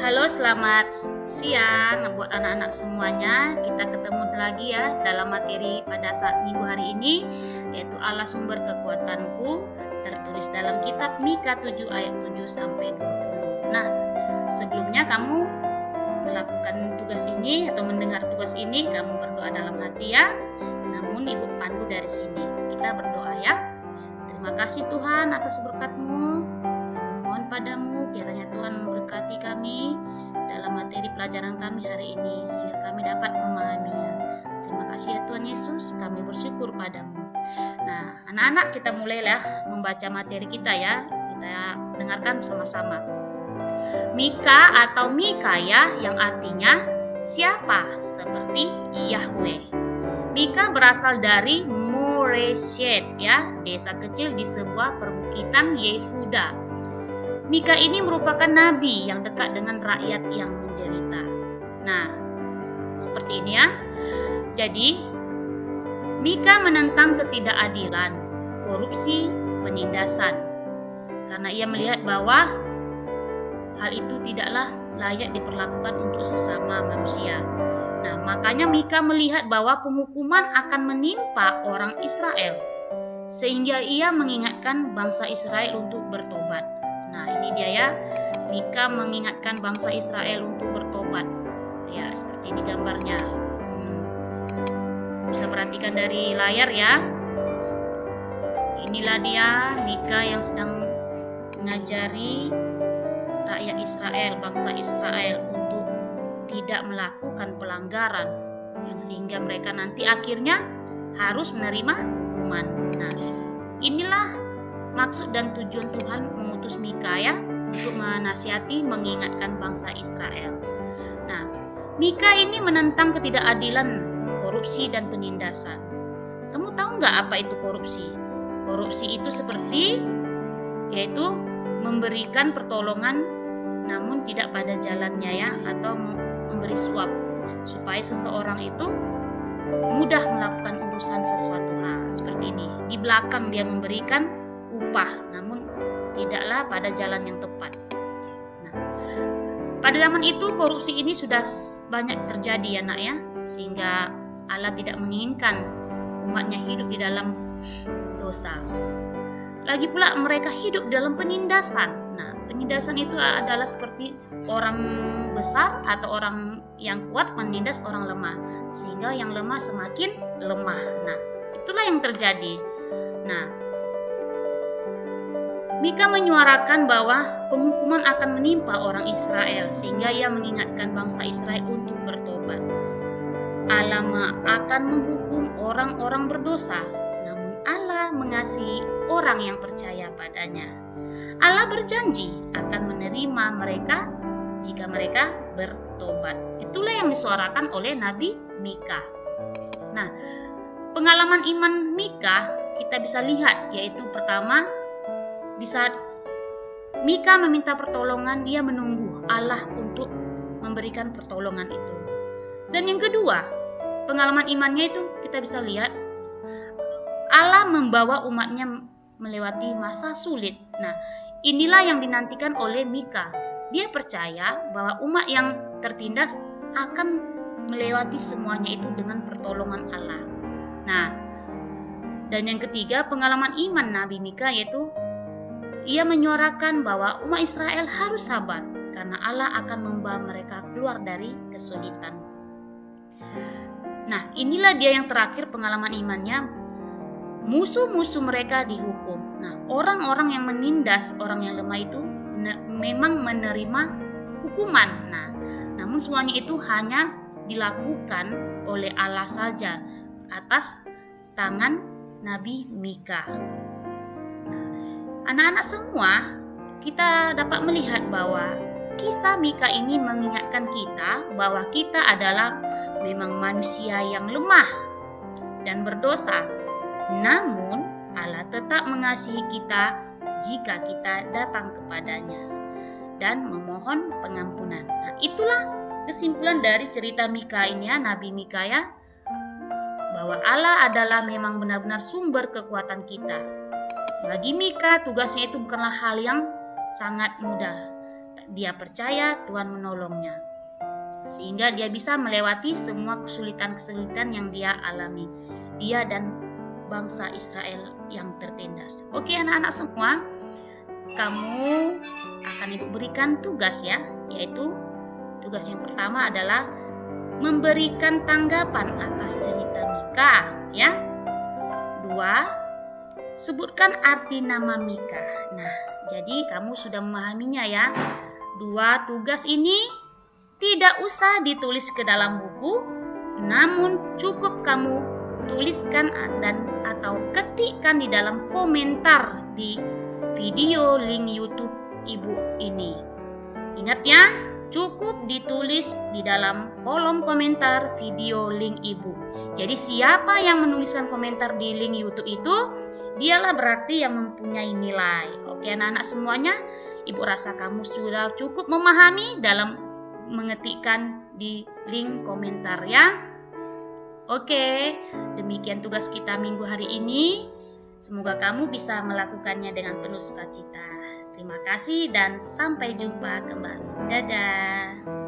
Halo, selamat siang buat anak-anak semuanya. Kita ketemu lagi ya dalam materi pada saat minggu hari ini, yaitu Allah sumber kekuatanku, tertulis dalam kitab Mika 7 ayat 7 sampai 20. Nah, sebelumnya kamu melakukan tugas ini atau mendengar tugas ini, kamu berdoa dalam hati ya. Namun Ibu pandu dari sini. Kita berdoa ya. Terima kasih Tuhan atas berkat-Mu. Mohon padamu kiranya Tuhan memberkati kami dalam materi pelajaran kami hari ini sehingga kami dapat memahaminya. Terima kasih ya Tuhan Yesus, kami bersyukur padamu. Nah, anak-anak, kita mulailah membaca materi kita ya. Kita dengarkan sama-sama. Mika atau Mikaya yang artinya siapa seperti Yahweh. Mika berasal dari Moreshet ya, desa kecil di sebuah perbukitan Yehuda. Mika ini merupakan nabi yang dekat dengan rakyat yang menderita. Nah, seperti ini ya. Jadi, Mika menentang ketidakadilan, korupsi, penindasan. Karena ia melihat bahwa hal itu tidaklah layak diperlakukan untuk sesama manusia. Nah, makanya Mika melihat bahwa penghukuman akan menimpa orang Israel. Sehingga ia mengingatkan bangsa Israel untuk bertobat. Nah, ini dia ya, Mika mengingatkan bangsa Israel untuk bertobat. Ya, seperti ini gambarnya. Bisa perhatikan dari layar ya. Inilah dia Mika yang sedang mengajari rakyat Israel, bangsa Israel untuk tidak melakukan pelanggaran yang sehingga mereka nanti akhirnya harus menerima hukuman. Nah, inilah maksud dan tujuan Tuhan mengutus Mika ya, untuk menasihati, mengingatkan bangsa Israel. Nah, Mika ini menentang ketidakadilan, korupsi dan penindasan. Kamu tahu nggak apa itu korupsi? Korupsi itu seperti yaitu memberikan pertolongan namun tidak pada jalannya ya, atau memberi suap supaya seseorang itu mudah melakukan urusan sesuatu hal. Seperti ini, di belakang dia memberikan upah, namun tidaklah pada jalan yang tepat. Nah, pada zaman itu korupsi ini sudah banyak terjadi ya nak ya, sehingga Allah tidak menginginkan umatnya hidup di dalam dosa. Lagi pula mereka hidup dalam penindasan. Nah, penindasan itu adalah seperti orang besar atau orang yang kuat menindas orang lemah, sehingga yang lemah semakin lemah. Nah, itulah yang terjadi. Nah, Mika menyuarakan bahwa penghukuman akan menimpa orang Israel, sehingga ia mengingatkan bangsa Israel untuk bertobat. Allah akan menghukum orang-orang berdosa, namun Allah mengasihi orang yang percaya padanya. Allah berjanji akan menerima mereka jika mereka bertobat. Itulah yang disuarakan oleh Nabi Mika. Nah, pengalaman iman Mika kita bisa lihat, yaitu pertama, di saat Mika meminta pertolongan, dia menunggu Allah untuk memberikan pertolongan itu. Dan yang kedua, pengalaman imannya itu kita bisa lihat Allah membawa umatnya melewati masa sulit. Nah, inilah yang dinantikan oleh Mika. Dia percaya bahwa umat yang tertindas akan melewati semuanya itu dengan pertolongan Allah. Nah, dan yang ketiga, pengalaman iman Nabi Mika yaitu ia menyuarakan bahwa umat Israel harus sabar karena Allah akan membawa mereka keluar dari kesulitan. Nah, inilah dia yang terakhir pengalaman imannya. Musuh-musuh mereka dihukum. Nah, orang-orang yang menindas orang yang lemah itu memang menerima hukuman. Nah, namun semuanya itu hanya dilakukan oleh Allah saja atas tangan Nabi Mika. Anak-anak semua, kita dapat melihat bahwa kisah Mika ini mengingatkan kita bahwa kita adalah memang manusia yang lemah dan berdosa. Namun Allah tetap mengasihi kita jika kita datang kepadanya dan memohon pengampunan. Nah, itulah kesimpulan dari cerita Mika ini ya, Nabi Mika ya, bahwa Allah adalah memang benar-benar sumber kekuatan kita. Bagi Mika, tugasnya itu bukanlah hal yang sangat mudah. dia percaya Tuhan menolongnya, sehingga dia bisa melewati semua kesulitan-kesulitan yang dia alami, dia dan bangsa Israel yang tertindas. Oke anak-anak semua, kamu akan Ibu berikan tugas ya, yaitu tugas yang pertama adalah memberikan tanggapan atas cerita Mika ya. 2. Sebutkan arti nama Mika. Nah, jadi kamu sudah memahaminya ya. 2 tugas ini tidak usah ditulis ke dalam buku, namun cukup kamu tuliskan dan atau ketikkan di dalam komentar di video link YouTube Ibu ini. Ingat ya, cukup ditulis di dalam kolom komentar video link Ibu. Jadi siapa yang menuliskan komentar di link YouTube itu, dialah berarti yang mempunyai nilai. Oke anak-anak semuanya, Ibu rasa kamu sudah cukup memahami dalam mengetikkan di link komentar ya. Oke, demikian tugas kita minggu hari ini. Semoga kamu bisa melakukannya dengan penuh sukacita. Terima kasih dan sampai jumpa kembali. Dadah.